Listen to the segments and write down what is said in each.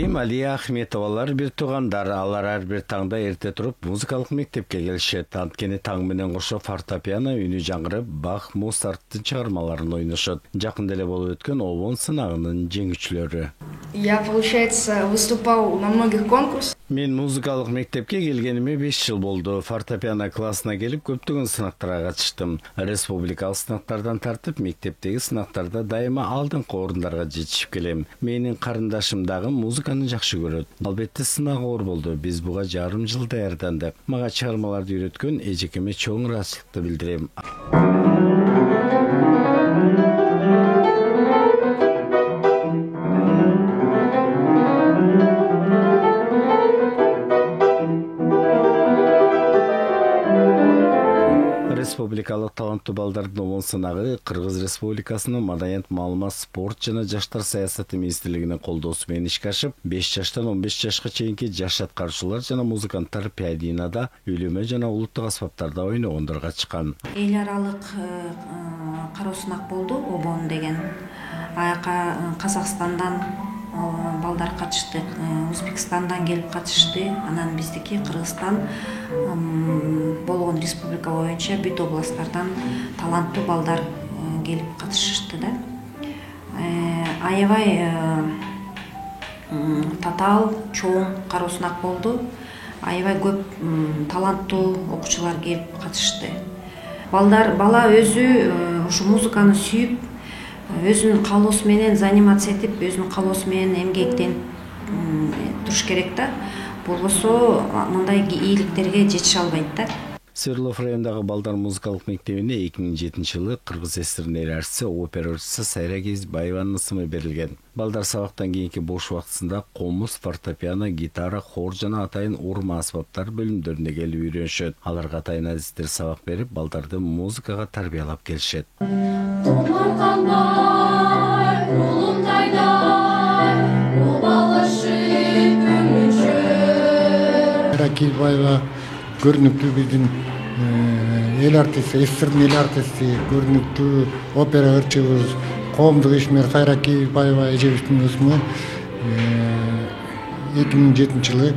Рахим, Алия Ахметовалар бир туугандар. Алар ар бир таңда эрте туруп музыкалык мектепке келишет. Анткени таң менен кошо фортепиано үнү жаңгырып, Бах, Моцарттын чыгармаларын ойношот. Жакында эле болуп өткөн Обон сынагынын жеңүүчүлөрү. Я, получается, выступал на многих конкурсах. Мен музыкалык мектепке келгениме 5 жыл болду. Фортепиано классына келип көптөгөн сынактарга катыштым. Республикалык сынактардан тартып, мектептеги сынактарда дайыма алдыңкы орундарга жетишип келем. Менин карындашым дагы музыканы жакшы көрөт. Албетте сынак оор болду. Биз буга жарым жыл даярдандык. Мага чыгармаларды үйрөткөн эжекеме чоң ыраазычылыкты билдирем. Республикалык таланттуу балдардын Обон сынагы Кыргыз Республикасынын Маданият, маалымат, спорт жана жаштар саясаты министрлигинин колдоосу менен ишке ашып, 5 жаштан 15 жашка чейинки жаш аткаруучулар жана музыканттар пианинада, үйлөмө жана улуттук аспаптарда ойногондорго чыккан. Эл аралык кароо сынак болду, Обон деген. Аяка Казакстандан балдар катышты, Өзбекстандан келип катышты, анан биздики Кыргызстан болгон республика боюнча бүт областтардан таланттуу балдар келип катышышты да. Аябай татаал, чоң кароо сынак болду. Аябай көп таланттуу окуучулар келип катышты. Бала өзү ушу музыканы сүйүп, өзүнүн каалоосу менен заниматься этип, өзүнүн каалоосу менен эмгектенип туруш керек да. Болбосо мындай ийгиликтерге жетише албайт да. Свердлов районундагы балдар музыкалык мектебине 2007-жылы Кыргыз ССРнын эл артисти, опера ырчысы Сайра Кезбаеванын ысымы берилген. Балдар сабактан кийинки бош убактысында комуз, фортепиано, гитара, хор жана атайын урма аспаптар бөлүмдөрүнө келип үйрөнүшөт. Аларга атайын адистер сабак берип, балдарды музыкага тарбиялап келишет. Кезбаева көрүнүктүү биздин эл артисти, СССРдин эл артисти, көрүнүктүү опера ырчыбыз, коомдук ишмер Сайра Кезбаева эжебиздин ысымы 2007-жылы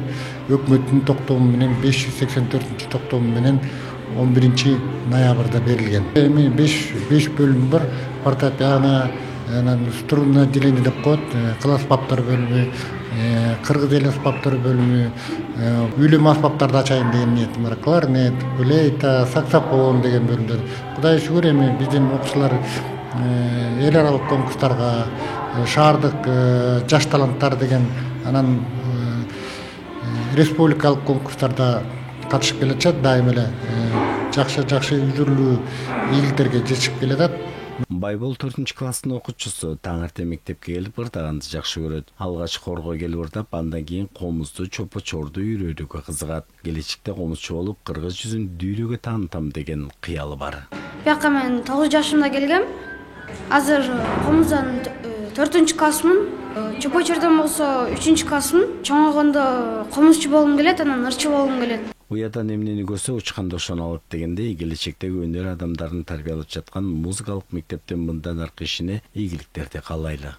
өкмөттүн токтому менен 584-токтому менен 11-ноябрда берилген. Эми 5 бөлүм бар. Фортепиано, струнное отделение деп коет, кыл аспаптар бөлүмү, кыргыз эл аспаптар бөлүмү, үйлөмө аспаптарды ачайын деген ниетим бар. Кларнет, флейта, саксофон деген бөлүмдөр. Кудай шүгүр, эми биздин окуучулар эл аралык конкурстарга, шаардык жаш таланттар деген, анан республикалык конкурстарда катышып келатышат, дайыма эле жакшы үзүрлүү ийгиликтерге жетишип келатат. Байбол 4-класстын окуучусу таң эртең мектепке келип ырдаганды жакшы көрөт. Алгач хорго келип ырдап, андан кийин комузду, чопо-чорду үйрөнүүгө кызыгат. Келечекте комузчу болуп, кыргыз жүзүн дүйнөгө таанытам деген кыялы бар. Бияка мен 9 жашымда келгем. Азыр комуздан 4-классмын. Чопо-чордон болсо 3-классмын. Чоңойгондо комузчу болгум келет, анан ырчы болгум келет. Уядан эмнени көрсө учканда ошону алат дегендей, келечектеги өнөр адамдарын тарбиялап жаткан музыкалык мектептин мындан аркы ишине ийгиликтерди каалайлы.